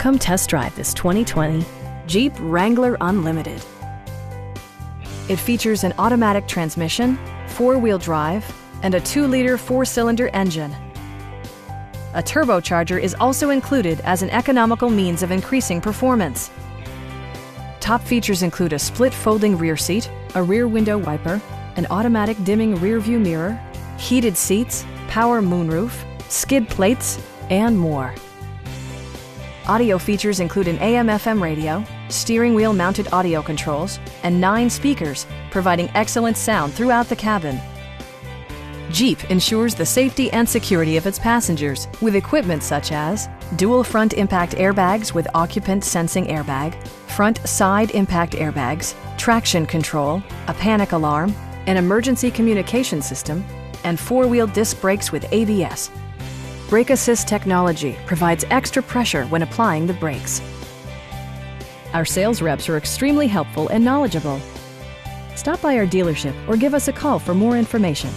Come test drive this 2020 Jeep Wrangler Unlimited. It features an automatic transmission, four-wheel drive, and a 2-liter 4-cylinder engine. A turbocharger is also included as an economical means of increasing performance. Top features include a split folding rear seat, a rear window wiper, an automatic dimming rear view mirror, heated seats, power moonroof, skid plates, and more. Audio features include an AM/FM radio, steering wheel mounted audio controls, and 9 speakers, providing excellent sound throughout the cabin. Jeep ensures the safety and security of its passengers with equipment such as dual front impact airbags with occupant sensing airbag, front side impact airbags, traction control, a panic alarm, an emergency communication system, and 4-wheel disc brakes with ABS. Brake Assist technology provides extra pressure when applying the brakes. Our sales reps are extremely helpful and knowledgeable. Stop by our dealership or give us a call for more information.